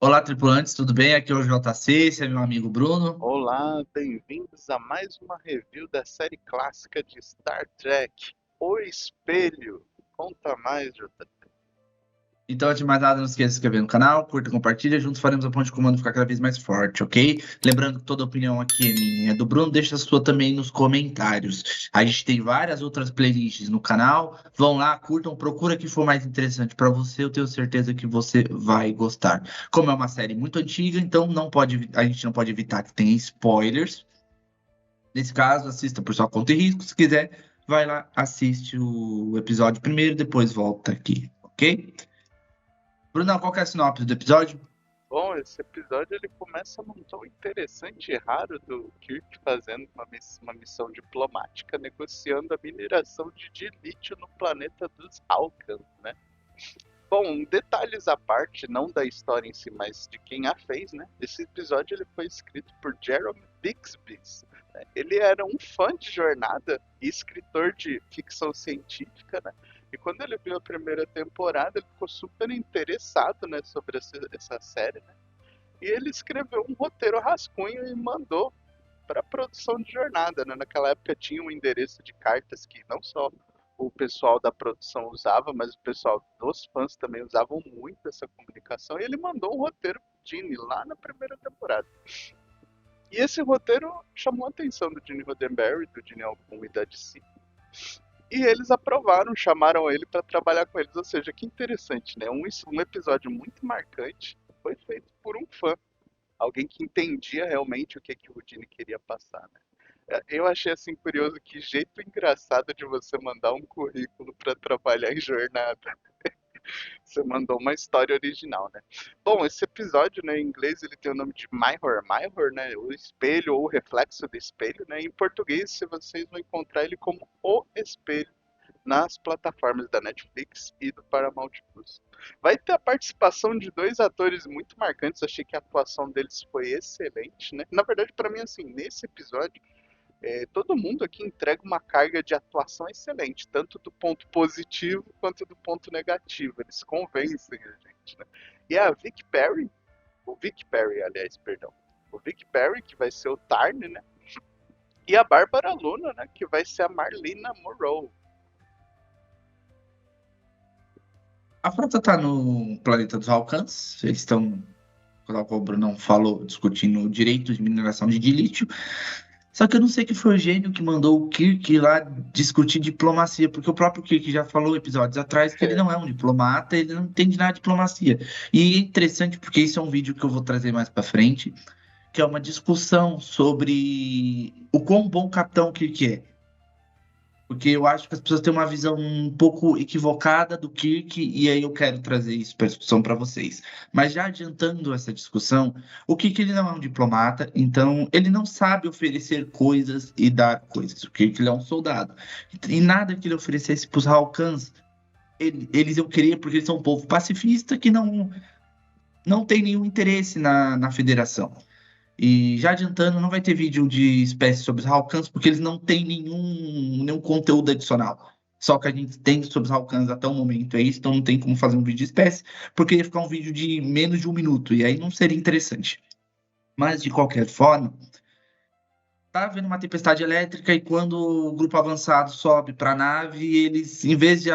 Olá, tripulantes, tudo bem? Aqui é o JC, esse é meu amigo Bruno. Olá, bem-vindos a mais uma review da série clássica de Star Trek, O Espelho. Conta mais, Jota. Então, antes de mais nada, não esqueça de se inscrever no canal, curta e compartilha. Juntos faremos a ponte de comando ficar cada vez mais forte, ok? Lembrando que toda opinião aqui é minha, é do Bruno, deixa a sua também nos comentários. A gente tem várias outras playlists no canal. Vão lá, curtam, procura que for mais interessante para você. Eu tenho certeza que você vai gostar. Como é uma série muito antiga, então a gente não pode evitar que tenha spoilers. Nesse caso, assista por sua conta e risco. Se quiser, vai lá, assiste o episódio primeiro, depois volta aqui, ok? Brunão, qual que é a sinopse do episódio? Bom, esse episódio ele começa num tom interessante e raro do Kirk fazendo uma missão diplomática, negociando a mineração de lítio no planeta dos Alcan, né? Bom, detalhes à parte, não da história em si, mas de quem a fez, né? Esse episódio ele foi escrito por Jerome Bixby. Né? Ele era um fã de jornada e escritor de ficção científica, né? E quando ele viu a primeira temporada, ele ficou super interessado, né, sobre essa série, né? E ele escreveu um roteiro rascunho e mandou para a produção de jornada, né? Naquela época tinha um endereço de cartas que não só o pessoal da produção usava, mas o pessoal dos fãs também usavam muito essa comunicação. E ele mandou um roteiro pro Gene lá na primeira temporada. E esse roteiro chamou a atenção do Gene Roddenberry, do Gene Alcum e da DC. E eles aprovaram, chamaram ele para trabalhar com eles. Ou seja, que interessante, né? Um episódio muito marcante foi feito por um fã, alguém que entendia realmente o que o Gene queria passar, né? Eu achei assim curioso que jeito engraçado de você mandar um currículo para trabalhar em jornada. Você mandou uma história original, né? Bom, esse episódio, né, em inglês ele tem o nome de Mirror, né, o espelho ou o reflexo do espelho, né? Em português, se vocês vão encontrar ele como O Espelho nas plataformas da Netflix e do Paramount Plus. Vai ter a participação de dois atores muito marcantes, achei que a atuação deles foi excelente, né? Na verdade, para mim, assim, nesse episódio, todo mundo aqui entrega uma carga de atuação excelente, tanto do ponto positivo quanto do ponto negativo. Eles convencem a gente, né? E a Vic Perry, o Vic Perry, aliás, perdão, o Vic Perry, que vai ser o Tarn, né? E a Bárbara Luna, né? Que vai ser a Marlena Monroe. A frota tá no planeta dos Alcans. Eles estão, como o Bruno falou, discutindo o direito de mineração de lítio. Só que eu não sei que foi o gênio que mandou o Kirk lá discutir diplomacia, porque o próprio Kirk já falou episódios atrás que ele É, não é um diplomata, ele não entende nada de diplomacia. E é interessante porque isso é um vídeo que eu vou trazer mais pra frente, que é uma discussão sobre o quão bom capitão o Kirk é. Porque eu acho que as pessoas têm uma visão um pouco equivocada do Kirk, e aí eu quero trazer isso para discussão para vocês. Mas já adiantando essa discussão, o Kirk ele não é um diplomata, então ele não sabe oferecer coisas e dar coisas. O Kirk ele é um soldado. E nada que ele oferecesse para os Halkans, eles iam querer, porque eles são um povo pacifista que não tem nenhum interesse na federação. E já adiantando, não vai ter vídeo de espécies sobre os Halcans, porque eles não têm nenhum conteúdo adicional. Só que a gente tem sobre os Halcans até o momento é isso, então não tem como fazer um vídeo de espécie, porque ia ficar um vídeo de menos de um minuto, e aí não seria interessante. Mas, de qualquer forma, tá havendo uma tempestade elétrica e quando o grupo avançado sobe para a nave, eles, em vez de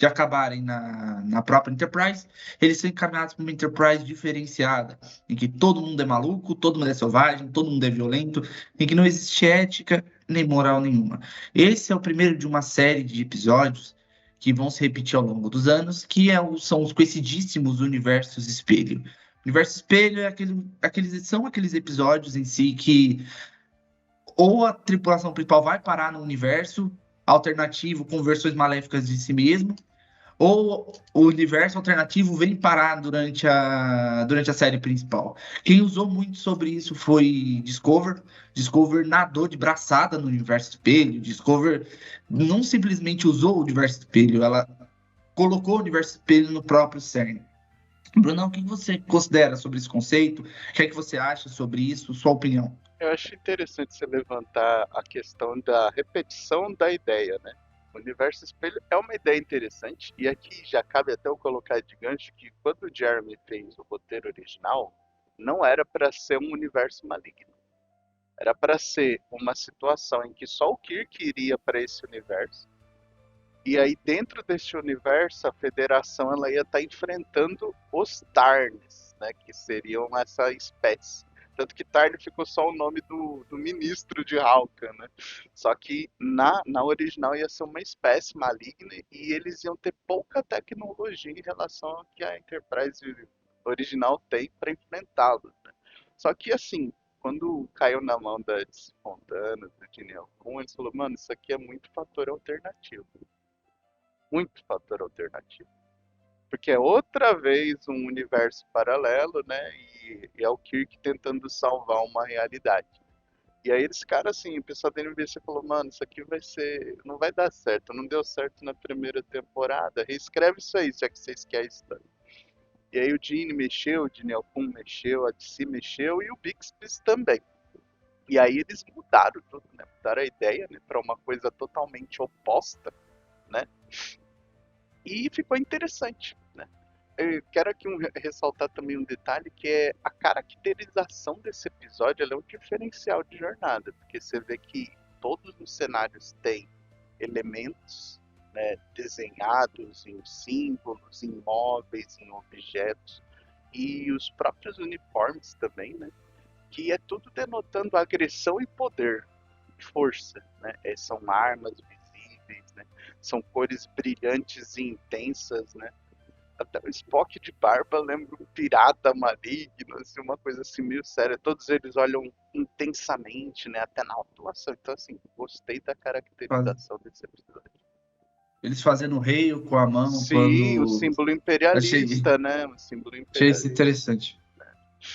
acabarem na própria Enterprise, eles são encaminhados para uma Enterprise diferenciada, em que todo mundo é maluco, todo mundo é selvagem, todo mundo é violento, em que não existe ética nem moral nenhuma. Esse é o primeiro de uma série de episódios que vão se repetir ao longo dos anos, são os conhecidíssimos universos espelho. O universo espelho é são aqueles episódios em si que ou a tripulação principal vai parar no universo alternativo com versões maléficas de si mesmo, ou o universo alternativo vem parar durante a série principal. Quem usou muito sobre isso foi Discover. Discover nadou de braçada no universo espelho. Discover não simplesmente usou o universo espelho, ela colocou o universo espelho no próprio CERN. Brunão, o que você considera sobre esse conceito? O que é que você acha sobre isso? Sua opinião? eu acho interessante você levantar a questão da repetição da ideia, né? o universo espelho é uma ideia interessante, e aqui já cabe até eu colocar de gancho que quando o Jeremy fez o roteiro original, não era para ser um universo maligno. Era para ser uma situação em que só o Kirk iria para esse universo. E aí dentro desse universo, a Federação ela ia estar enfrentando os Tarns, né, que seriam essa espécie. Tanto que Tarn ficou só o nome do ministro de Halkan, né? Só que na original ia ser uma espécie maligna e eles iam ter pouca tecnologia em relação ao que a Enterprise original tem para enfrentá-los, né? Só que assim, quando caiu na mão da Fontana, do Gene Hackman, eles falaram, mano, isso aqui é muito fator alternativo. Muito fator alternativo. Porque é outra vez um universo paralelo, né? E é o Kirk tentando salvar uma realidade. E aí esse cara, assim, o pessoal da NBC falou, mano, isso aqui vai ser. Não vai dar certo. Não deu certo na primeira temporada. Reescreve isso aí, já que vocês querem isso. E aí o Gene mexeu, o Gene Alcum mexeu, a DC mexeu e o Bixby também. E aí eles mudaram tudo, né? Mudaram a ideia, né? Pra uma coisa totalmente oposta, né? E ficou interessante, né? Eu quero aqui ressaltar também um detalhe que é a caracterização desse episódio, ela é um diferencial de jornada, porque você vê que todos os cenários têm elementos, né, desenhados em símbolos, em móveis, em objetos, e os próprios uniformes também, né, que é tudo denotando agressão e poder, força, né, são armas visíveis, né, são cores brilhantes e intensas, né. Até o Spock de barba lembra um pirata maligno, assim, uma coisa assim meio séria. Todos eles olham intensamente, né? Até na atuação. Então, assim, gostei da caracterização desse episódio. Eles fazendo o rei com a mão Sim, o quando. símbolo Achei, imperialista, né? O símbolo achei isso imperialista. interessante.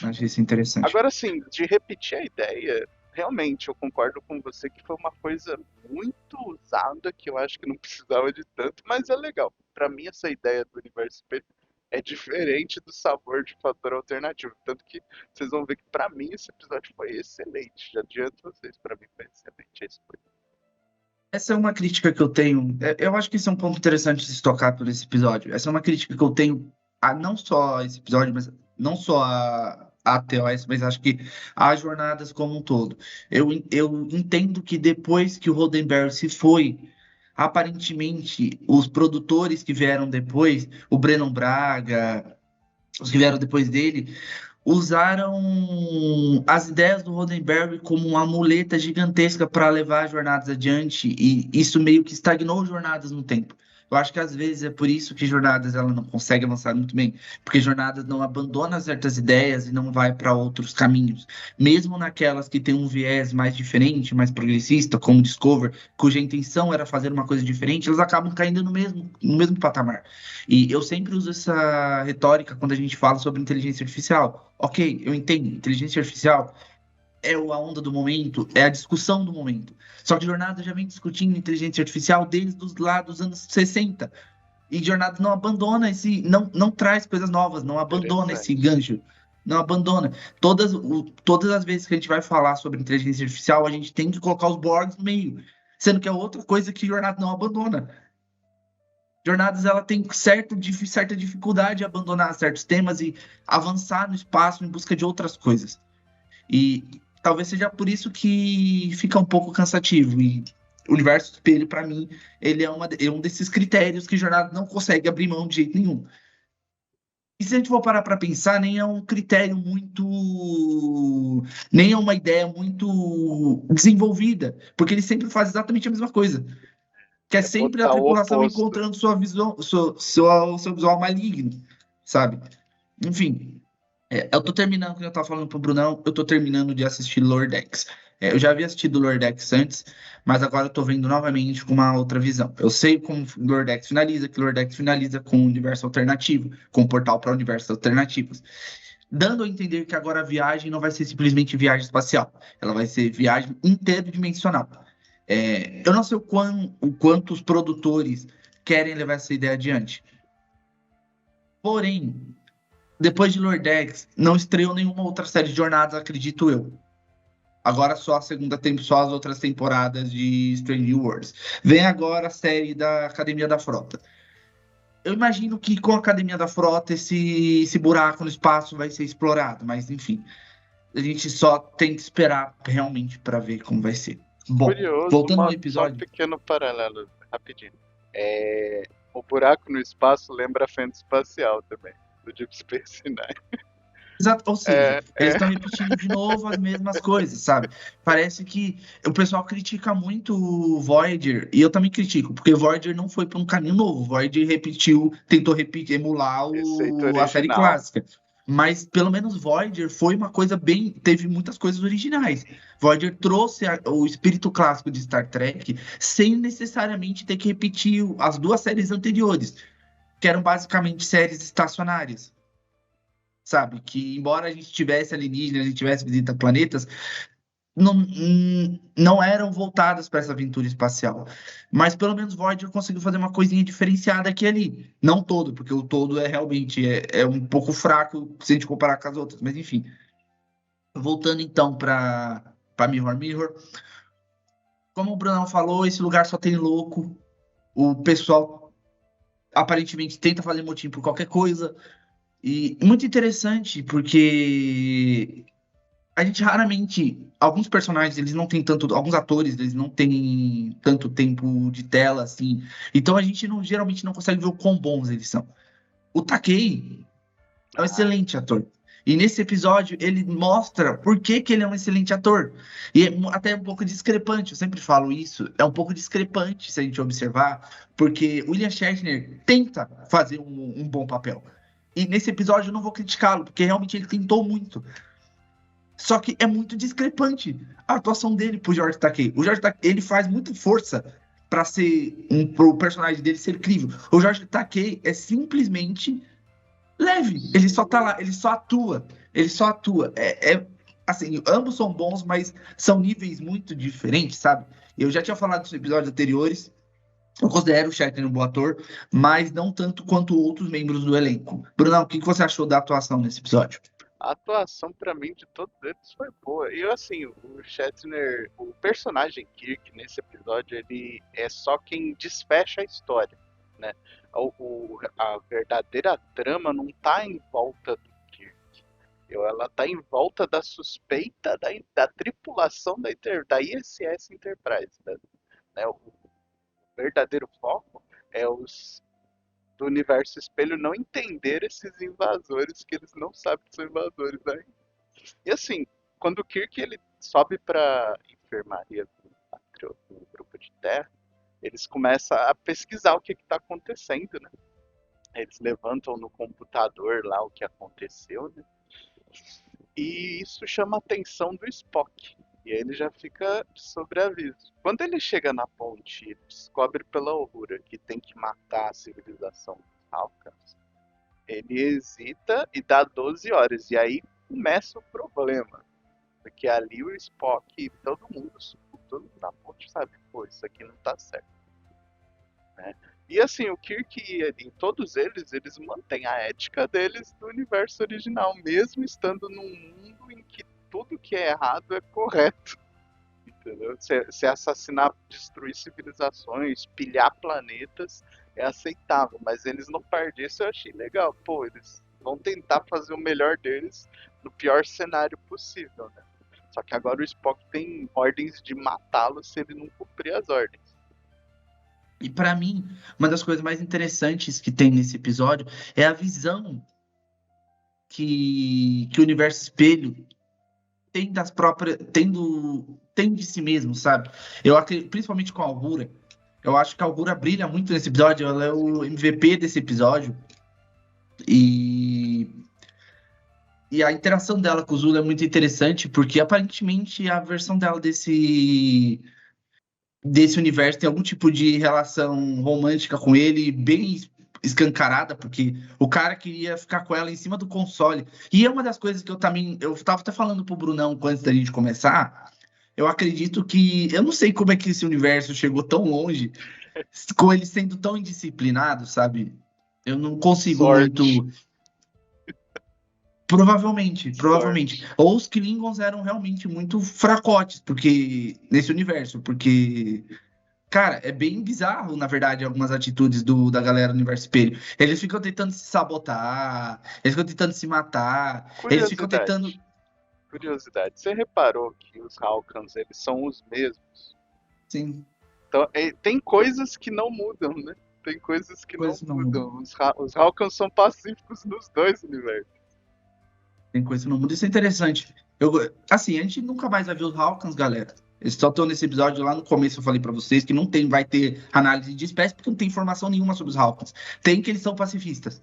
Achei isso interessante. Agora, assim, de repetir a ideia, realmente eu concordo com você que foi uma coisa muito usada, que eu acho que não precisava de tanto, mas é legal. Pra mim, essa ideia do universo espelho é diferente do sabor de fator alternativo. Tanto que vocês vão ver que pra mim esse episódio foi excelente. Já adianto vocês, pra mim foi excelente a escolha. Essa é uma crítica que eu tenho. Eu acho que isso é um ponto interessante de se tocar por esse episódio. Essa é uma crítica que eu tenho a não só esse episódio, mas não só a TOS, mas acho que as jornadas como um todo. Eu entendo que depois que o Roddenberry se foi, aparentemente os produtores que vieram depois, o Brennan Braga, os que vieram depois dele, usaram as ideias do Roddenberry como uma muleta gigantesca para levar as jornadas adiante, e isso meio que estagnou jornadas no tempo. Eu acho que às vezes é por isso que jornadas ela não consegue avançar muito bem, porque jornadas não abandona certas ideias e não vai para outros caminhos. Mesmo naquelas que têm um viés mais diferente, mais progressista, como Discover, cuja intenção era fazer uma coisa diferente, elas acabam caindo no mesmo patamar. E eu sempre uso essa retórica quando a gente fala sobre inteligência artificial. Ok, eu entendo, inteligência artificial é a onda do momento, é a discussão do momento. Só que Jornada já vem discutindo inteligência artificial desde os lá dos anos 60. E Jornada não abandona esse, não traz coisas novas, não abandona esse Interessante. gancho. Não abandona. Todas as vezes que a gente vai falar sobre inteligência artificial, a gente tem que colocar os Borgs no meio. Sendo que é outra coisa que Jornada não abandona. Jornadas ela tem certa dificuldade de abandonar certos temas e avançar no espaço em busca de outras coisas. E talvez seja por isso que fica um pouco cansativo. E o universo espelho, para mim, ele é um desses critérios que Jornada não consegue abrir mão de jeito nenhum. E se a gente for parar para pensar, nem é um critério muito. Nem é uma ideia muito desenvolvida, porque ele sempre faz exatamente a mesma coisa, que é É sempre a botar o tripulação oposto. encontrando sua visão, seu visual maligno, sabe? Enfim, eu tô terminando, como eu tava falando pro Brunão, eu tô terminando de assistir Lordex. Eu já havia assistido Lordex antes, mas agora eu tô vendo novamente com uma outra visão. Eu sei como Lordex finaliza, que Lordex finaliza com um universo alternativo, com um portal para universos alternativos. Dando a entender que agora a viagem não vai ser simplesmente viagem espacial, ela vai ser viagem interdimensional. Eu não sei o quanto os produtores querem levar essa ideia adiante. Porém, depois de Lordex, não estreou nenhuma outra série de jornadas, acredito eu. Agora só a só as outras temporadas de Strange Worlds. Vem agora a série da Academia da Frota. Eu imagino que com a Academia da Frota esse buraco no espaço vai ser explorado, mas enfim, a gente só tem que esperar realmente para ver como vai ser. Bom, Curioso, voltando ao só um episódio. pequeno paralelo, rapidinho. O buraco no espaço lembra a fenda espacial também, do Deep Space Nine. Exato, ou seja, É, eles é, estão repetindo de novo as mesmas coisas, sabe? Parece que o pessoal critica muito o Voyager, e eu também critico, porque o Voyager não foi para um caminho novo. O Voyager tentou repetir, emular receita a série original. clássica. Mas pelo menos Voyager foi uma coisa bem. Teve muitas coisas originais. Voyager trouxe o espírito clássico de Star Trek sem necessariamente ter que repetir as duas séries anteriores, que eram basicamente séries estacionárias, sabe? Que embora a gente tivesse alienígenas, a gente tivesse visita a planetas, não eram voltadas para essa aventura espacial. Mas pelo menos Voyager conseguiu fazer uma coisinha diferenciada aqui e ali. Não todo, porque o todo é realmente um pouco fraco se a gente comparar com as outras. Mas enfim, voltando então para Mirror Mirror. Como o Brunão falou, esse lugar só tem louco. O pessoal aparentemente tenta fazer motim por qualquer coisa. E muito interessante, porque a gente raramente. Alguns personagens, eles não têm tanto. Alguns atores, eles não têm tanto tempo de tela, assim. Então a gente geralmente não consegue ver o quão bons eles são. O Takei é um Ah, excelente ator. E nesse episódio ele mostra por que, que ele é um excelente ator. E é até um pouco discrepante, eu sempre falo isso, é um pouco discrepante se a gente observar, porque William Shatner tenta fazer um bom papel. E nesse episódio eu não vou criticá-lo, porque realmente ele tentou muito. Só que é muito discrepante a atuação dele pro George Takei. O George Takei, ele faz muita força para ser pro personagem dele ser crível. O George Takei é simplesmente leve. Ele só tá lá, ele só atua. Ele só atua. Assim, ambos são bons, mas são níveis muito diferentes, sabe? Eu já tinha falado nos episódios anteriores. Eu considero o Shatner um bom ator, mas não tanto quanto outros membros do elenco. Brunão, o que você achou da atuação nesse episódio? a atuação pra mim de todos eles foi boa. E assim, o Shatner, o personagem Kirk nesse episódio, ele é só quem desfecha a história, né? A verdadeira trama não tá em volta do Kirk. Ela tá em volta da suspeita da tripulação da ISS Enterprise, né? O verdadeiro foco é os do universo espelho não entender esses invasores que eles não sabem que são invasores aí. E assim, quando o Kirk ele sobe pra enfermaria do grupo de terra, eles começam a pesquisar o que está acontecendo, né? Eles levantam no computador lá o que aconteceu, né? E isso chama a atenção do Spock. E aí ele já fica de sobreaviso. Quando ele chega na ponte e descobre pela Uhura que tem que matar a civilização dos Halcans, ele hesita e dá 12 horas. E aí começa o problema. Porque ali o Spock e todo mundo na ponte sabe, pô, isso aqui não tá certo, né? E assim, o Kirk e todos eles mantêm a ética deles do universo original, mesmo estando num mundo em que tudo que é errado é correto, entendeu? Se assassinar, destruir civilizações, pilhar planetas, é aceitável, mas eles não perdem isso, eu achei legal. Pô, eles vão tentar fazer o melhor deles no pior cenário possível, né? Só que agora o Spock tem ordens de matá-lo se ele não cumprir as ordens. E para mim, uma das coisas mais interessantes que tem nesse episódio é a visão que o universo espelho tem das próprias, tem de si mesmo, sabe? Eu acredito, principalmente com a Augura. Eu acho que a Augura brilha muito nesse episódio, ela é o MVP desse episódio. E, e a interação dela com o Zula é muito interessante, porque aparentemente a versão dela desse universo tem algum tipo de relação romântica com ele, bem escancarada, porque o cara queria ficar com ela em cima do console. E é uma das coisas que eu tava até falando pro Brunão antes da gente começar. Eu acredito que, eu não sei como é que esse universo chegou tão longe, com ele sendo tão indisciplinado, sabe? Eu não consigo Sorte. muito. Provavelmente, provavelmente. Sorte. Ou os Klingons eram realmente muito fracotes, porque nesse universo, porque, cara, é bem bizarro, na verdade, algumas atitudes da galera do Universo Espelho. Eles ficam tentando se sabotar, eles ficam tentando se matar, eles ficam tentando. Curiosidade. Curiosidade. Você reparou que os Halkans, eles são os mesmos? Sim, Então, tem coisas que não mudam, né? Tem coisas que não coisa que não muda. mudam. Os Halkans são pacíficos nos dois universos. Tem coisa que não muda. Isso é interessante. Assim, a gente nunca mais vai ver os Hawkins, galera. Eles só estão nesse episódio lá no começo, eu falei pra vocês que não tem, vai ter análise de espécie, porque não tem informação nenhuma sobre os Hawkins. Tem que eles são pacifistas.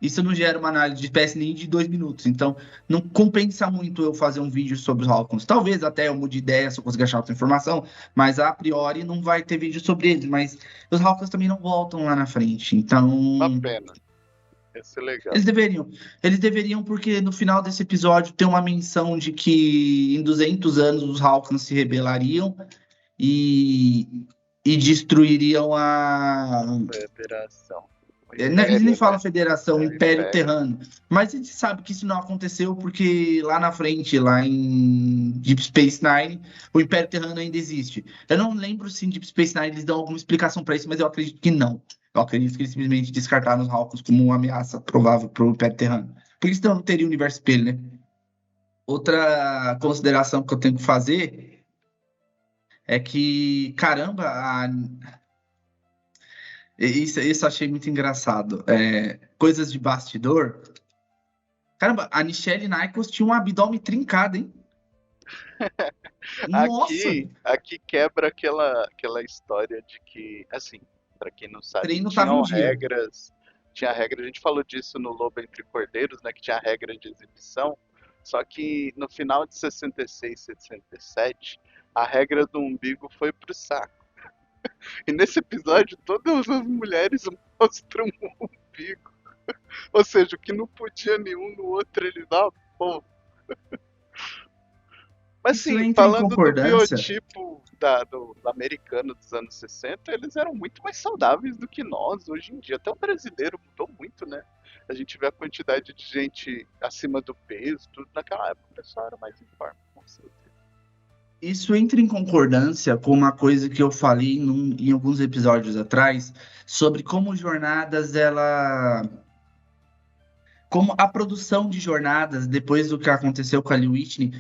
Isso não gera uma análise de espécie nem de 2 minutos. Então, não compensa muito eu fazer um vídeo sobre os Hawkins. Talvez até eu mude ideia se eu conseguir achar outra informação, mas a priori não vai ter vídeo sobre eles. Mas os Hawkins também não voltam lá na frente. Uma Então, pena. Ia ser legal. eles deveriam. Eles deveriam, porque no final desse episódio tem uma menção de que em 200 anos os Hawkins se rebelariam e, e destruiriam a. Federação. O Eles nem Império, falam né? Federação, É o Império Império. Terrano. Mas a gente sabe que isso não aconteceu porque lá na frente, lá em Deep Space Nine, o Império Terrano ainda existe. Eu não lembro se em Deep Space Nine eles dão alguma explicação para isso, mas eu acredito que não. Eu acredito que eles simplesmente descartaram os Hawkins como uma ameaça provável para o Império Terrano. Por isso não teria o universo espelho, né? Outra consideração que eu tenho que fazer é que, caramba, isso eu achei muito engraçado. Coisas de bastidor. Caramba, a Nichelle Nichols tinha um abdômen trincado, hein? Nossa, Aqui quebra aquela história de que, assim, pra quem não sabe, treino tava em dia. tinha regra, a gente falou disso no Lobo Entre Cordeiros, né, que tinha regra de exibição, só que no final de 66, 67, a regra do umbigo foi pro saco. E nesse episódio, todas as mulheres mostram o umbigo. Ou seja, o que não podia nenhum no outro, eles dá, pô. Mas Isso sim, entra em falando do concordância. biotipo do americano dos anos 60, eles eram muito mais saudáveis do que nós hoje em dia. Até o brasileiro mudou muito, né? A gente vê a quantidade de gente acima do peso, tudo. Naquela época o pessoal era mais em forma, com certeza. Isso entra em concordância com uma coisa que eu falei em alguns episódios atrás sobre como jornadas como a produção de jornadas depois do que aconteceu com a Lee Whitney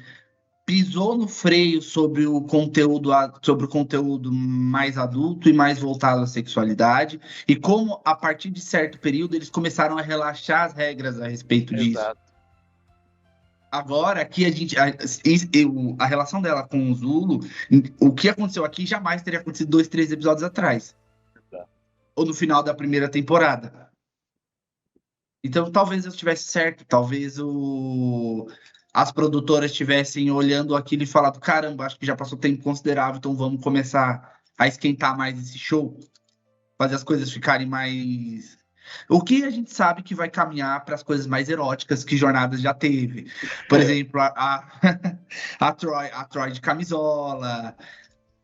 pisou no freio sobre o conteúdo mais adulto e mais voltado à sexualidade, e como, a partir de certo período, eles começaram a relaxar as regras a respeito disso. Exato. Agora, aqui a relação dela com o Zulu, o que aconteceu aqui jamais teria acontecido 2, 3 episódios atrás, Exato. ou no final da primeira temporada. Então, talvez eu estivesse certo, talvez as produtoras estivessem olhando aquilo e falado: caramba, acho que já passou tempo considerável, então vamos começar a esquentar mais esse show, fazer as coisas ficarem mais. O que a gente sabe que vai caminhar para as coisas mais eróticas que Jornadas já teve. Por exemplo, a Troy de camisola,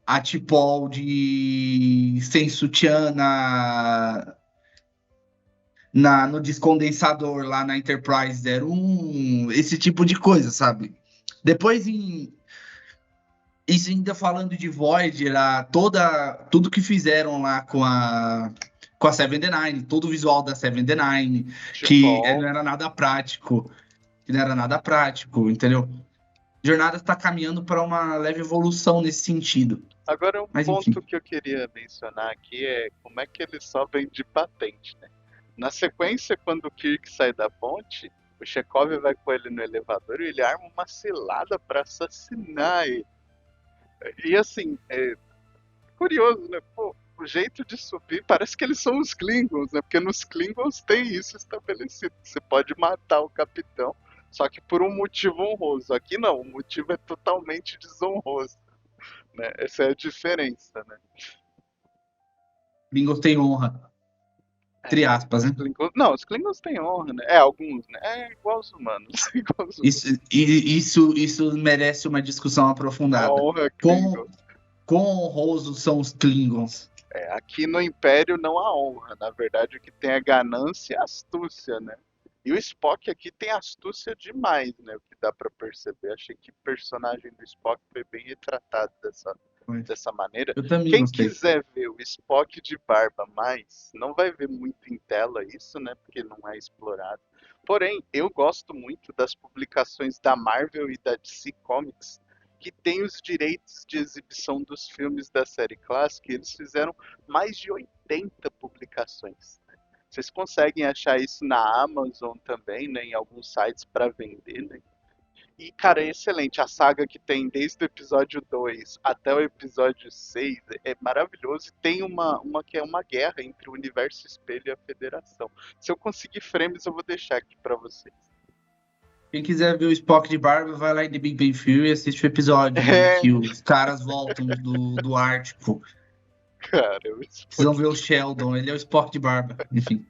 a T'Pol de sem sutiã no descondensador lá na Enterprise 01, esse tipo de coisa, sabe? Depois, isso ainda falando de Voyager, tudo que fizeram lá com a Seven the Nine, todo o visual da Seven the Nine, que Tipo, não era nada prático, entendeu? Jornada está caminhando para uma leve evolução nesse sentido. agora um Mas ponto enfim, que eu queria mencionar aqui é como é que eles sobem de patente, né? Na sequência, quando o Kirk sai da ponte, o Chekhov vai com ele no elevador e ele arma uma cilada para assassinar ele. E assim, é curioso, né? Pô, o jeito de subir parece que eles são os Klingons, né? Porque nos Klingons tem isso estabelecido. Você pode matar o capitão, só que por um motivo honroso. Aqui não, o motivo é totalmente desonroso, né? Essa é a diferença, né? Bingos tem honra, entre aspas, né? Não, os Klingons têm honra, né? É, alguns, né? É igual aos humanos. Igual aos humanos. Isso merece uma discussão A aprofundada. honra Quão, Klingon. quão honrosos são os Klingons? É, aqui no Império não há honra. Na verdade, o que tem é ganância e astúcia, né? E o Spock aqui tem astúcia demais, né? O que dá pra perceber. Achei que o personagem do Spock foi bem retratado dessa maneira. Eu também Quem gostei. quiser ver o Spock de barba mais, não vai ver muito em tela isso, né? Porque não é explorado. Porém, eu gosto muito das publicações da Marvel e da DC Comics, que tem os direitos de exibição dos filmes da série clássica, e eles fizeram mais de 80 publicações. Vocês conseguem achar isso na Amazon também, né, em alguns sites para vender, né? E, cara, é excelente. A saga que tem desde o episódio 2 até o episódio 6 é maravilhoso. E tem uma que é uma guerra entre o Universo Espelho e a Federação. Se eu conseguir frames, eu vou deixar aqui para vocês. Quem quiser ver o Spock de barba, vai lá em The Big Bang Theory e assiste o episódio em É, que os caras voltam do Ártico. cara, o Vocês vão Spock. ver o Sheldon, ele é o Spock de barba. Enfim,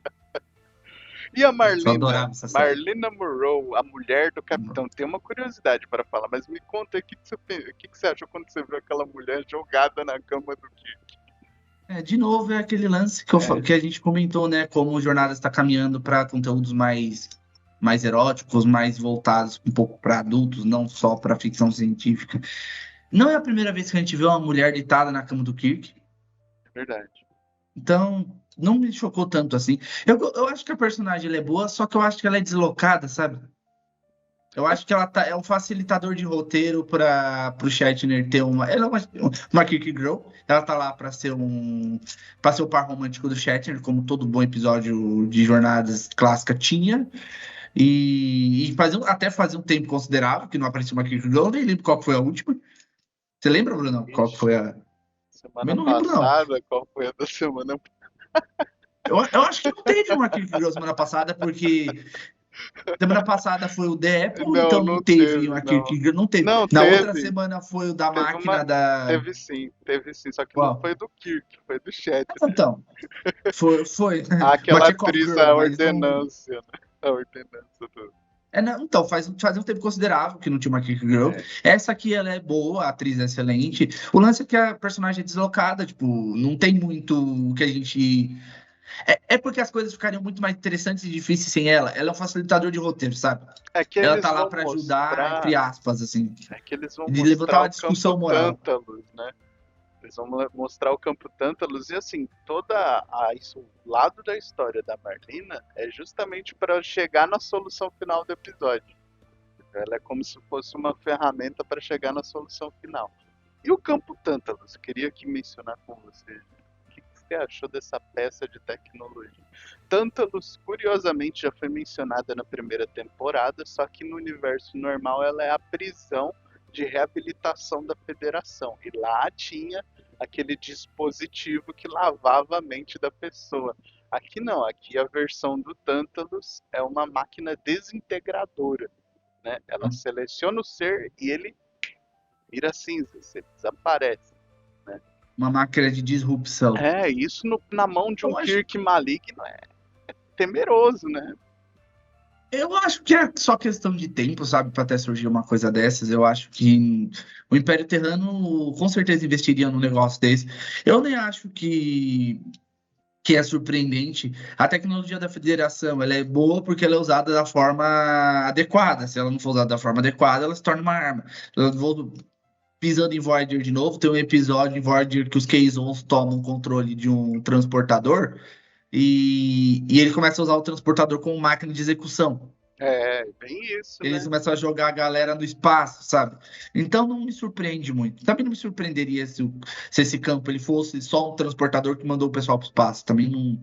E a eu Marlena? adorava essa série. Marlena Monroe, a mulher do capitão. Tem uma curiosidade para falar, mas me conta aí o que que você achou quando você viu aquela mulher jogada na cama do Kirk? De novo, é aquele lance É, que a gente comentou, né? Como o Jornada está caminhando para conteúdos mais eróticos, mais voltados um pouco para adultos, não só para ficção científica. Não é a primeira vez que a gente vê uma mulher deitada na cama do Kirk, é verdade. então não me chocou tanto assim. Eu acho que a personagem ela é boa, só que eu acho que ela é deslocada, sabe? Eu acho que ela é um facilitador de roteiro para o Shatner ter uma. Ela é uma Kirk Girl. Ela tá lá para ser o par romântico do Shatner, como todo bom episódio de jornadas clássica tinha. E até fazia um tempo considerável que não aparecia uma Kirk Girl. Eu nem lembro qual foi a última. Você lembra, Bruno? Qual que foi Ixi, a. semana Também não lembro, não. passada, qual foi a da semana? Eu acho que não teve uma Kirk Girl semana passada, porque semana passada foi o The Apple, Não, então não não teve teve, uma não. Kirk, não teve. Não, Na outra teve. semana foi o da Teve uma. máquina da. Teve sim, só que não Qual? foi do Kirk, foi do Chat. Então, foi uma Aquela Chekhov atriz, Girl, a mas não. ordenância, né? A ordenância do. Não, então, faz um tempo considerável que não tinha uma Kirk Girl. É, Essa aqui, ela é boa, a atriz é excelente. O lance é que a personagem é deslocada, tipo, não tem muito o que a gente. É porque as coisas ficariam muito mais interessantes e difíceis sem ela. Ela é um facilitador de roteiro, sabe? é que Ela tá eles lá vão pra ajudar, entre mostrar. aspas, assim, É que eles vão de levantar mostrar uma o campo discussão moral. Tântalos, né? Eles vão mostrar o campo Tântalos e assim, isso, o lado da história da Marlena é justamente para chegar na solução final do episódio. Ela é como se fosse uma ferramenta para chegar na solução final. E o campo Tântalos? Queria aqui mencionar com você. O que você achou dessa peça de tecnologia? Tântalos, curiosamente, já foi mencionada na primeira temporada, só que no universo normal ela é a prisão de reabilitação da Federação. E lá tinha aquele dispositivo que lavava a mente da pessoa. Aqui não, aqui a versão do Tântalos é uma máquina desintegradora, né? Ela seleciona o ser e ele vira cinza, você desaparece, né? Uma máquina de disrupção. É, isso na mão de um Eu acho, Kirk maligno é temeroso, né? eu acho que é só questão de tempo, sabe, para até surgir uma coisa dessas. Eu acho que o Império Terrano com certeza investiria num negócio desse. Eu nem acho que é surpreendente. A tecnologia da Federação, ela é boa porque ela é usada da forma adequada. Se ela não for usada da forma adequada, ela se torna uma arma. Eu vou pisando em Voyager de novo, tem um episódio em Voyager que os Kazons tomam controle de um transportador e ele começa a usar o transportador como máquina de execução. É, bem isso, Eles né? começam a jogar a galera no espaço, sabe? Então não me surpreende muito. Também não me surpreenderia se esse campo ele fosse só um transportador que mandou o pessoal para o espaço. Também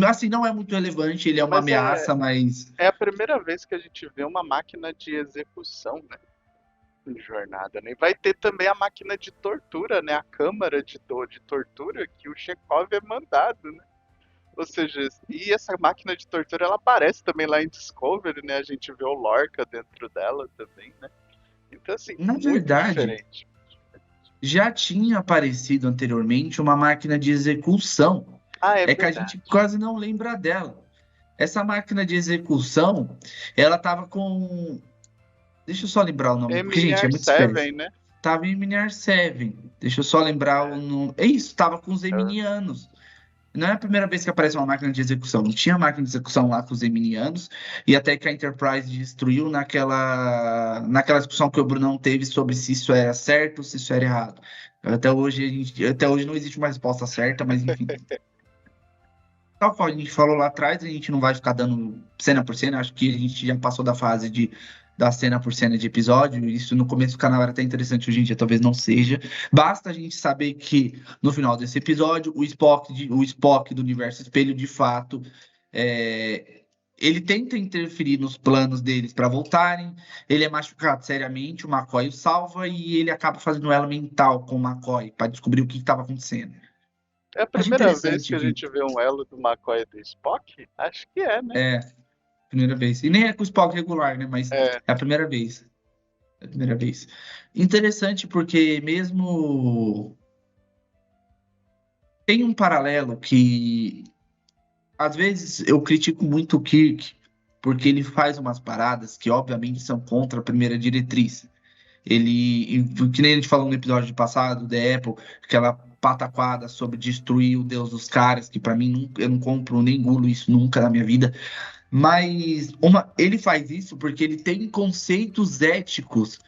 assim, não é muito relevante, ele é uma Mas ameaça, mas é a primeira vez que a gente vê uma máquina de execução, né? Em jornada, né? E vai ter também a máquina de tortura, né? A câmara de tortura que o Chekhov é mandado, né? Ou seja, e essa máquina de tortura ela aparece também lá em Discovery, né? A gente vê o Lorca dentro dela também, né? Então, assim, na muito verdade diferente. já tinha aparecido anteriormente uma máquina de execução. Ah, é É que a gente verdade. quase não lembra dela. Essa máquina de execução, ela tava com. Deixa eu só lembrar o nome, porque, gente, é muito MR7, espécie. né? Tava em Miniar 7. Deixa eu só lembrar o É, nome. É isso, tava com os Eminianos. Não é a primeira vez que aparece uma máquina de execução. Não tinha máquina de execução lá com os Eminianos, e até que a Enterprise destruiu naquela discussão que o Brunão teve sobre se isso era certo ou se isso era errado. Até hoje não existe uma resposta certa, mas enfim. Tal qual a gente falou lá atrás, a gente não vai ficar dando cena por cena. Acho que a gente já passou da fase de dar cena por cena de episódio. Isso no começo do canal era até interessante, hoje em dia talvez não seja. Basta a gente saber que no final desse episódio, o Spock do universo espelho, de fato, é, ele tenta interferir nos planos deles para voltarem. Ele é machucado seriamente, o McCoy o salva e ele acaba fazendo ela mental com o McCoy para descobrir o que estava acontecendo. É a Acho primeira vez que interessante a que gente vê um elo do McCoy e do Spock? Acho que é, né? é, primeira vez. E nem é com o Spock regular, né? Mas É, é a primeira vez. É a primeira vez. Interessante porque mesmo tem um paralelo que às vezes eu critico muito o Kirk, porque ele faz umas paradas que obviamente são contra a primeira diretriz. Que nem a gente falou no episódio passado, The Apple, aquela pataquada sobre destruir o Deus dos caras, que pra mim eu não compro nem engulo isso nunca na minha vida. Mas ele faz isso porque ele tem conceitos éticos,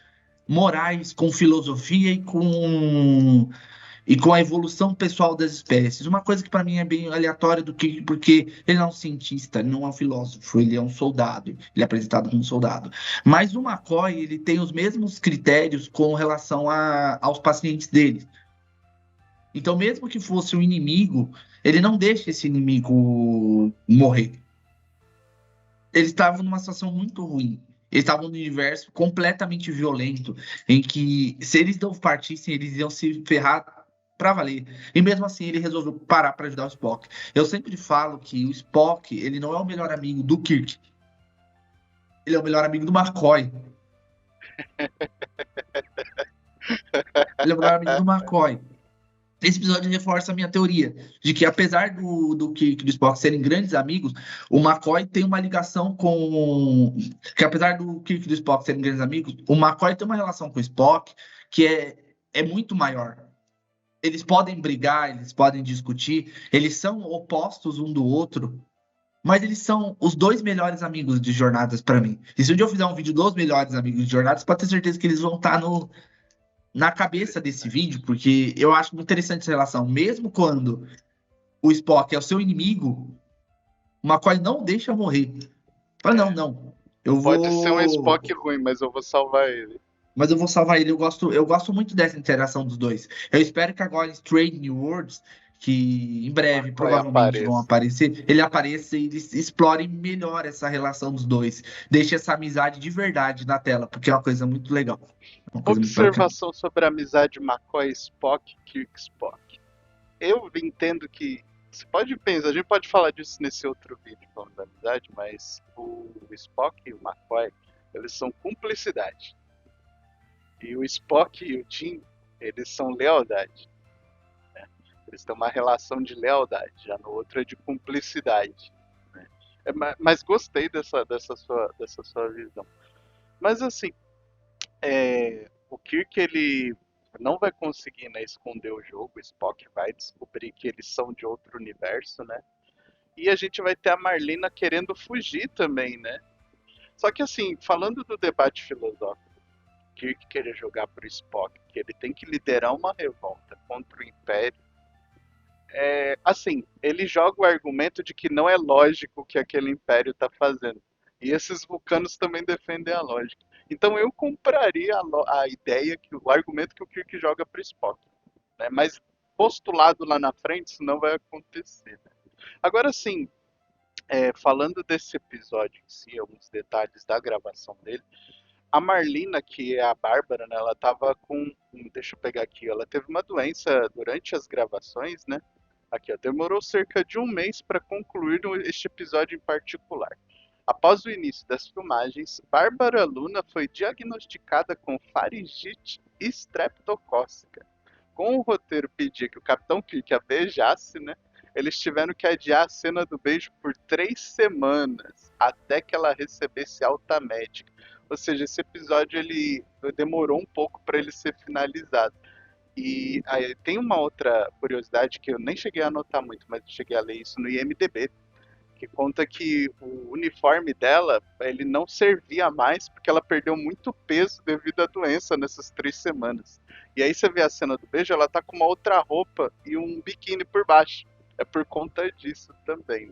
morais, com filosofia e com a evolução pessoal das espécies. Uma coisa que para mim é bem aleatória porque ele não é um cientista, ele não é um filósofo, ele é um soldado, ele é apresentado como um soldado. Mas o McCoy, ele tem os mesmos critérios com relação aos pacientes dele. Então, mesmo que fosse um inimigo, ele não deixa esse inimigo morrer. Eles estavam numa situação muito ruim. Eles estavam num universo completamente violento, em que se eles não partissem, eles iam se ferrar pra valer. E mesmo assim, ele resolveu parar para ajudar o Spock. Eu sempre falo que o Spock, ele não é o melhor amigo do Kirk. Ele é o melhor amigo do McCoy. Ele é o melhor amigo do McCoy. Esse episódio reforça a minha teoria de que, apesar do Kirk e do Spock serem grandes amigos, o McCoy tem uma ligação com. Que, apesar do Kirk e do Spock serem grandes amigos, o McCoy tem uma relação com o Spock que é muito maior. Eles podem brigar, eles podem discutir, eles são opostos um do outro, mas eles são os dois melhores amigos de Jornadas para mim. E se um dia eu fizer um vídeo dos melhores amigos de Jornadas, pode ter certeza que eles vão estar na cabeça desse vídeo, porque eu acho muito interessante essa relação. Mesmo quando o Spock é o seu inimigo, o McCoy não deixa morrer. Fala, não, é. não. Eu Pode ser um Spock vou. ruim, mas eu vou salvar ele. Mas eu vou salvar ele. Eu gosto muito dessa interação dos dois. Eu espero que agora em Strange New Worlds, que em breve McCoy provavelmente vão apareça. aparecer, ele apareça e eles explorem melhor essa relação dos dois. Deixe essa amizade de verdade na tela, porque é uma coisa muito legal. É uma coisa muito bacana. Observação sobre a amizade McCoy-Spock, Kirk-Spock. Eu entendo que você pode pensar, a gente pode falar disso nesse outro vídeo falando da amizade, mas o Spock e o McCoy, eles são cumplicidade. E o Spock e o Jim, eles são lealdade. Eles têm uma relação de lealdade, já no outro é de cumplicidade. Né? Mas gostei dessa sua visão. Mas assim, o Kirk ele não vai conseguir, né, esconder o jogo, o Spock vai descobrir que eles são de outro universo, né? E a gente vai ter a Marlena querendo fugir também, né? Só que assim, falando do debate filosófico, Kirk querer jogar pro Spock, que ele tem que liderar uma revolta contra o Império, assim, ele joga o argumento de que não é lógico o que aquele Império tá fazendo. E esses vulcanos também defendem a lógica. Então eu compraria a ideia, o argumento que o Kirk joga pro Spock. Né? Mas postulado lá na frente, isso não vai acontecer. Né? Agora sim, falando desse episódio em si, alguns detalhes da gravação dele, a Marlina, que é a Bárbara, né, ela tava com. Deixa eu pegar aqui, ela teve uma doença durante as gravações, né? Aqui, ó, demorou cerca de um mês para concluir este episódio em particular. Após o início das filmagens, Bárbara Luna foi diagnosticada com faringite estreptocócica. Como o roteiro pedia que o Capitão Kirk a beijasse, né? Eles tiveram que adiar a cena do beijo por 3 semanas, até que ela recebesse alta médica. Ou seja, esse episódio ele demorou um pouco para ele ser finalizado. E aí, tem uma outra curiosidade que eu nem cheguei a anotar muito, mas eu cheguei a ler isso no IMDb, que conta que o uniforme dela, ele não servia mais porque ela perdeu muito peso devido à doença nessas 3 semanas. E aí você vê a cena do beijo, ela tá com uma outra roupa e um biquíni por baixo. É por conta disso também.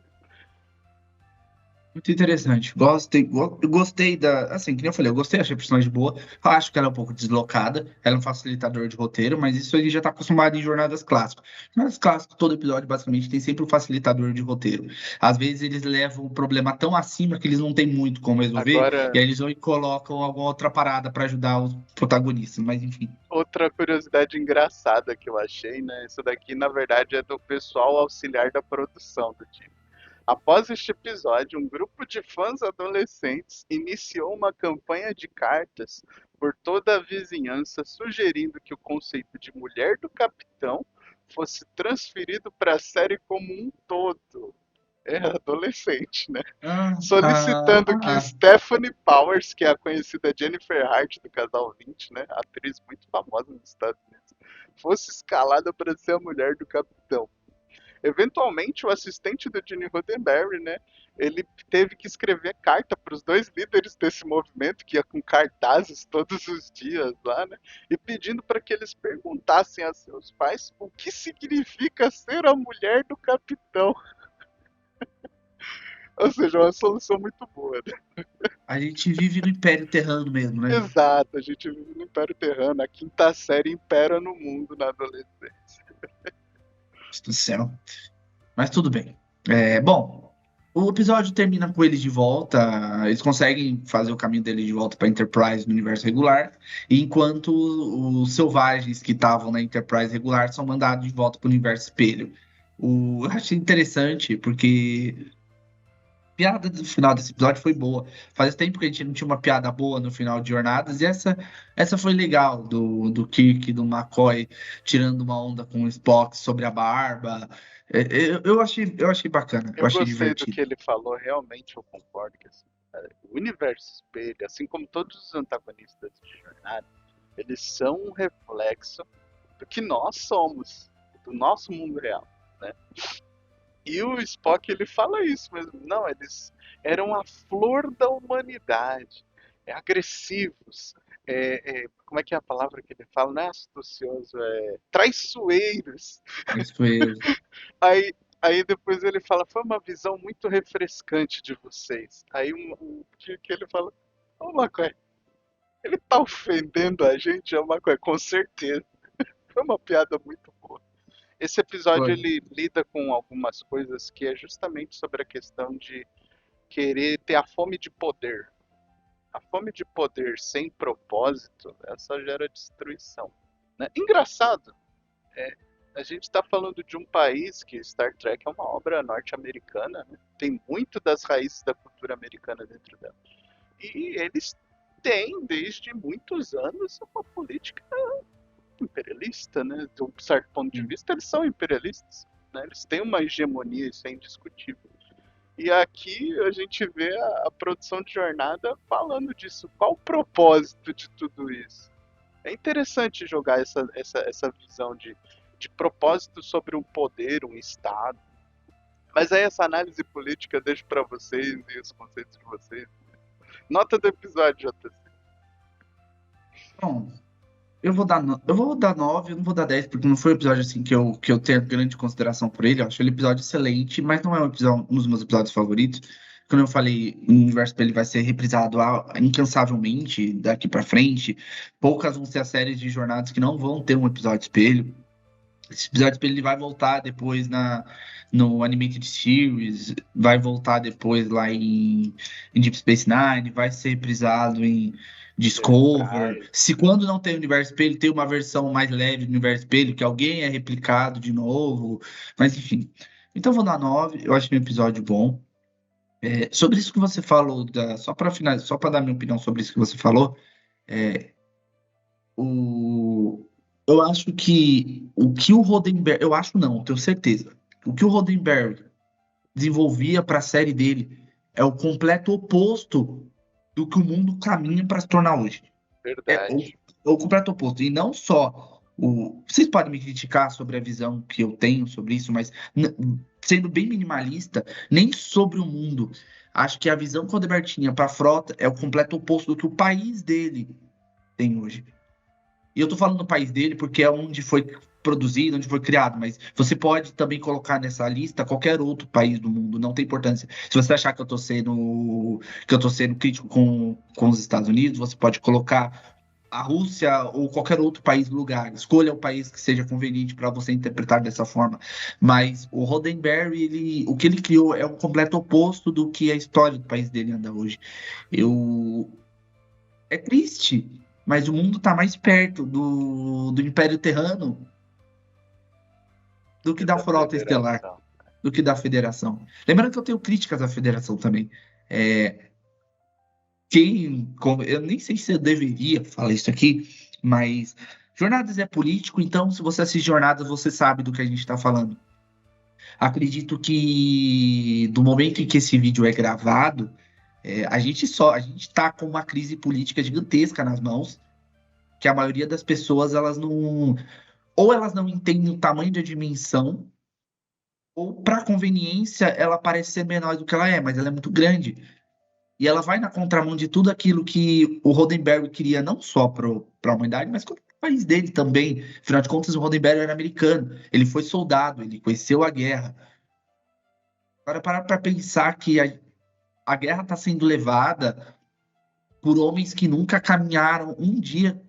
Muito interessante. Eu gostei da. Assim, que nem eu falei, eu gostei, achei a personagem boa. Eu acho que ela é um pouco deslocada, ela é um facilitador de roteiro, mas isso a gente já tá acostumado em jornadas clássicas. Jornadas clássicas, todo episódio, basicamente, tem sempre um facilitador de roteiro. Às vezes eles levam o problema tão acima que eles não têm muito como resolver, e Agora, aí eles vão e colocam alguma outra parada pra ajudar os protagonistas, mas enfim. outra curiosidade engraçada que eu achei, né? Isso daqui, na verdade, é do pessoal auxiliar da produção do time. Após este episódio, um grupo de fãs adolescentes iniciou uma campanha de cartas por toda a vizinhança sugerindo que o conceito de mulher do capitão fosse transferido para a série como um todo. É adolescente, né? Ah, Solicitando que ah, Stephanie Powers, que é a conhecida Jennifer Hart do casal 20, né? Atriz muito famosa nos Estados Unidos, fosse escalada para ser a mulher do capitão. Eventualmente, o assistente do Gene Roddenberry, né, ele teve que escrever carta para os dois líderes desse movimento, que ia com cartazes todos os dias lá, né, e pedindo para que eles perguntassem a seus pais o que significa ser a mulher do capitão. Ou seja, uma solução muito boa, né? a gente vive no Império Terrano mesmo, né? Exato, a gente vive no Império Terrano, a quinta série impera no mundo na adolescência. Deus do céu. Mas tudo bem. Bom, o episódio termina com eles de volta. Eles conseguem fazer o caminho deles de volta para Enterprise no universo regular, enquanto os selvagens que estavam na Enterprise regular são mandados de volta para o universo espelho. Eu achei interessante porque a piada do final desse episódio foi boa. Faz tempo que a gente não tinha uma piada boa no final de Jornadas, e essa foi legal, do Kirk, do McCoy, tirando uma onda com o Spock sobre a barba. Eu achei bacana, eu Eu achei gostei do que divertido. ele falou, realmente eu concordo que assim, o universo espelho, assim como todos os antagonistas de jornada, eles são um reflexo do que nós somos, do nosso mundo real, né? E o Spock ele fala isso mesmo, não, eles eram a flor da humanidade, agressivos, como é que é a palavra que ele fala? Não é astucioso, é traiçoeiros. Isso foi. Aí depois ele fala, foi uma visão muito refrescante de vocês. Aí o que ele fala, ô McCoy, ele tá ofendendo a gente, ô McCoy, com certeza. Foi uma piada muito boa. Esse episódio Foi. ele lida com algumas coisas que é justamente sobre a questão de querer ter a fome de poder. A fome de poder sem propósito, essa gera destruição. Né? Engraçado, a gente está falando de um país que Star Trek é uma obra norte-americana, né? Tem muito das raízes da cultura americana dentro dela. E eles têm, desde muitos anos, uma política imperialista, né? De um certo ponto de vista, eles são imperialistas. Né? Eles têm uma hegemonia, isso é indiscutível. E aqui a gente vê a produção de jornada falando disso. Qual o propósito de tudo isso? É interessante jogar essa visão de propósito sobre um poder, um Estado. Mas aí essa análise política eu deixo para vocês e os conceitos de vocês. Nota do episódio, JC. Bom, eu vou dar 9, eu não vou dar 10, porque não foi um episódio assim que eu tenho grande consideração por ele. Eu acho ele um episódio excelente, mas não é um dos meus episódios favoritos. Como eu falei, o universo dele vai ser reprisado incansavelmente daqui pra frente. Poucas vão ser as séries de jornadas que não vão ter um episódio espelho. Esse episódio espelho ele vai voltar depois no Animated Series, vai voltar depois lá em Deep Space Nine, vai ser reprisado em Discover. Enterprise. Se quando não tem universo espelho, tem uma versão mais leve do universo espelho, que alguém é replicado de novo. Mas enfim. Então eu vou dar 9, eu achei um episódio bom. Sobre isso que você falou, só para finalizar, só para dar minha opinião sobre isso que você falou, é, o, eu acho que o que o Roddenberry, eu acho não, tenho certeza. O que o Roddenberry desenvolvia para a série dele é o completo oposto do que o mundo caminha para se tornar hoje. É o, Verdade. é o completo oposto. E não só. Vocês podem me criticar sobre a visão que eu tenho sobre isso, mas sendo bem minimalista, nem sobre o mundo. Acho que a visão que o Odeberg tinha para a frota é o completo oposto do que o país dele tem hoje. E eu tô falando do país dele porque é onde foi produzido, onde foi criado, mas você pode também colocar nessa lista qualquer outro país do mundo, não tem importância. Se você achar que eu tô sendo crítico com os Estados Unidos, você pode colocar a Rússia ou qualquer outro país no lugar. Escolha o país que seja conveniente para você interpretar dessa forma. Mas o Roddenberry, o que ele criou é um completo oposto do que a história do país dele anda hoje. Eu É triste, mas o mundo está mais perto do Império Terrano do que da Da Frota Estelar, Federação. do que da Federação. Lembrando que eu tenho críticas à Federação também. É, eu nem sei se eu deveria falar isso aqui, mas Jornadas é político, então se você assiste Jornadas, você sabe do que a gente está falando. Acredito que do momento em que esse vídeo é gravado, a gente está com uma crise política gigantesca nas mãos, que a maioria das pessoas elas não entendem o tamanho da dimensão, ou para conveniência ela parece ser menor do que ela é, mas ela é muito grande. E ela vai na contramão de tudo aquilo que o Roddenberry queria, não só para a humanidade, mas para o país dele também. Afinal de contas, o Roddenberry era americano, ele foi soldado, ele conheceu a guerra. Agora, parar para pensar que a guerra está sendo levada por homens que nunca caminharam um dia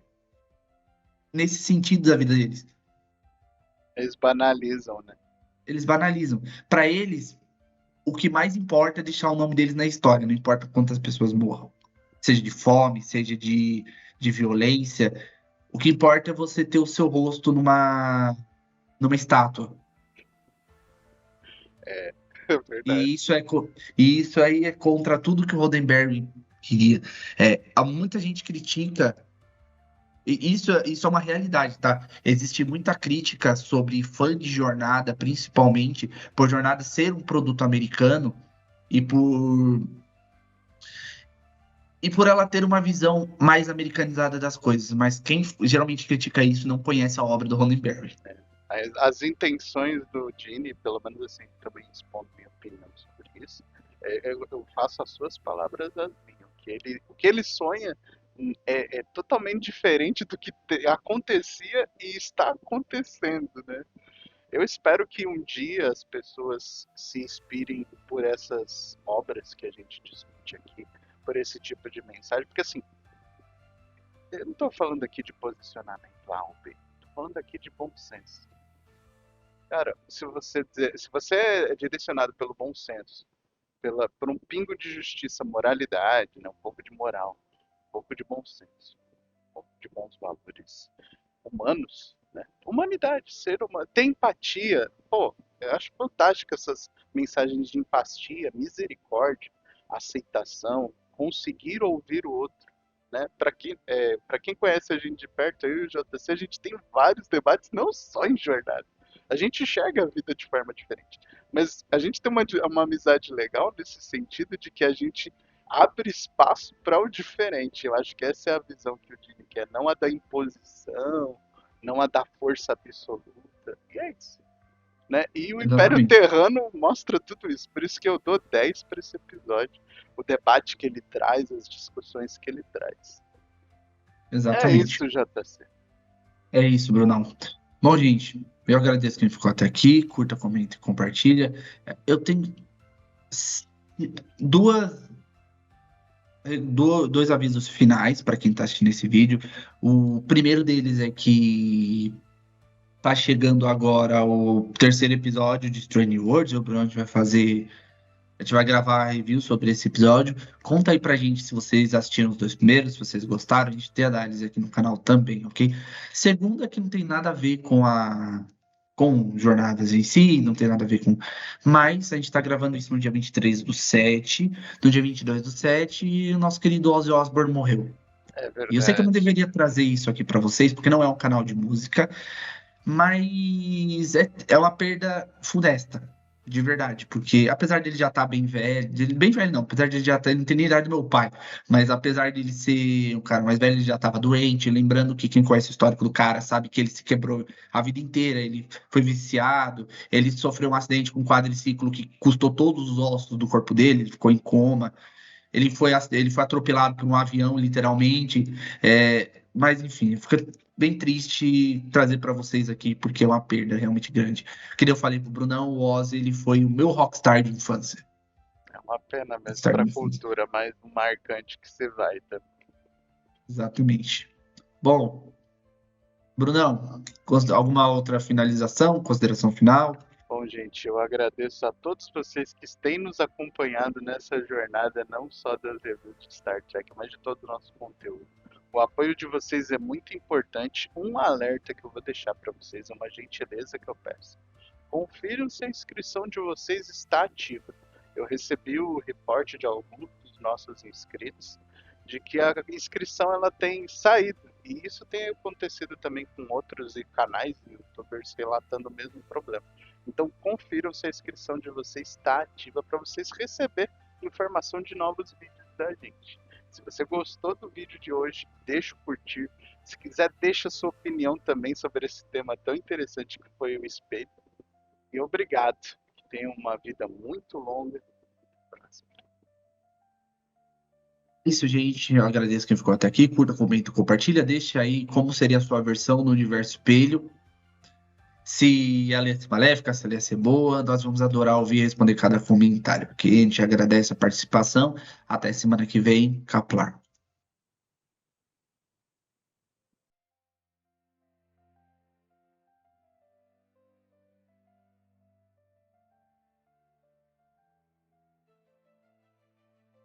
nesse sentido da vida deles. Eles banalizam, né? Eles banalizam. Para eles, o que mais importa é deixar o nome deles na história, não importa quantas pessoas morram. Seja de fome, seja de violência. O que importa é você ter o seu rosto numa estátua. É, é verdade. E isso aí é contra tudo que o Roddenberry queria. Há muita gente critica, e isso é uma realidade, tá? Existe muita crítica sobre fã de Jornada, principalmente por Jornada ser um produto americano e por ela ter uma visão mais americanizada das coisas, mas quem geralmente critica isso não conhece a obra do Roddenberry. As intenções do Gene, pelo menos assim, também expondo minha opinião sobre isso, eu faço as suas palavras as minhas. O que ele sonha é totalmente diferente do que acontecia e está acontecendo, né? Eu espero que um dia as pessoas se inspirem por essas obras que a gente discute aqui, por esse tipo de mensagem, porque assim, eu não estou falando aqui de posicionamento A ou B, estou falando aqui de bom senso. Cara, se você é direcionado pelo bom senso, por um pingo de justiça, moralidade, né, um pouco de moral, um pouco de bom senso, um pouco de bons valores humanos, né? Humanidade, ser humano, ter empatia. Pô, eu acho fantástico essas mensagens de empatia, misericórdia, aceitação, conseguir ouvir o outro. Né? Para quem conhece a gente de perto, eu e o JC, a gente tem vários debates, não só em jornada. A gente enxerga a vida de forma diferente. Mas a gente tem uma amizade legal nesse sentido de que a gente abre espaço para o diferente. Eu acho que essa é a visão que o Dini quer, não a da imposição, não a da força absoluta. E é isso. Né? E o Império Exatamente. Terrano mostra tudo isso. Por isso que eu dou 10 para esse episódio. O debate que ele traz, as discussões que ele traz. É Exatamente. isso, JC. É isso, Brunão. Bom, gente, eu agradeço quem ficou até aqui. Curta, comenta e compartilha. Eu tenho duas, dois avisos finais para quem está assistindo esse vídeo. O primeiro deles é que tá chegando agora o terceiro episódio de Strange Worlds. O Bruno a gente vai gravar a review sobre esse episódio. Conta aí pra gente se vocês assistiram os dois primeiros, se vocês gostaram. A gente tem análise aqui no canal também, ok? Segunda, que não tem nada a ver com jornadas em si, não tem nada a ver com. Mas a gente tá gravando isso no dia 23/7, no dia 22/7, e o nosso querido Ozzy Osbourne morreu. É E eu sei que eu não verdade. deveria trazer isso aqui pra vocês, porque não é um canal de música, mas é uma perda funesta. De verdade, porque apesar dele já estar bem velho, bem velho não, apesar de ele já ele não ter nem idade do meu pai, mas apesar dele ser um cara mais velho, ele já estava doente, lembrando que quem conhece o histórico do cara sabe que ele se quebrou a vida inteira, ele foi viciado, ele sofreu um acidente com um quadriciclo que custou todos os ossos do corpo dele, ele ficou em coma, ele foi atropelado por um avião, literalmente. Mas, enfim, fica bem triste trazer para vocês aqui, porque é uma perda realmente grande. Que nem eu falei pro Brunão, o Ozzy, ele foi o meu rockstar de infância. É uma pena mesmo Rockstar de pra infância. cultura, mais um marcante que você vai, tá? Exatamente. Bom, Brunão, alguma outra finalização, consideração final? Bom, gente, eu agradeço a todos vocês que têm nos acompanhado nessa jornada, não só das reviews de Star Trek, mas de todo o nosso conteúdo. O apoio de vocês é muito importante. Um alerta que eu vou deixar para vocês, uma gentileza que eu peço. Confiram se a inscrição de vocês está ativa. Eu recebi o reporte de alguns dos nossos inscritos de que a inscrição ela tem saído. E isso tem acontecido também com outros canais de youtubers relatando o mesmo problema. Então confiram se a inscrição de vocês está ativa para vocês receber informação de novos vídeos da gente. Se você gostou do vídeo de hoje, deixa o curtir. Se quiser, deixa sua opinião também sobre esse tema tão interessante que foi o espelho. E obrigado. Que tenham uma vida muito longa. Isso, gente. Eu agradeço quem ficou até aqui. Curta, comenta, compartilha. Deixa aí como seria a sua versão no universo espelho. Se ela ia ser maléfica, se ela ia ser boa, nós vamos adorar ouvir e responder cada comentário, porque a gente agradece a participação. Até semana que vem, Caplar.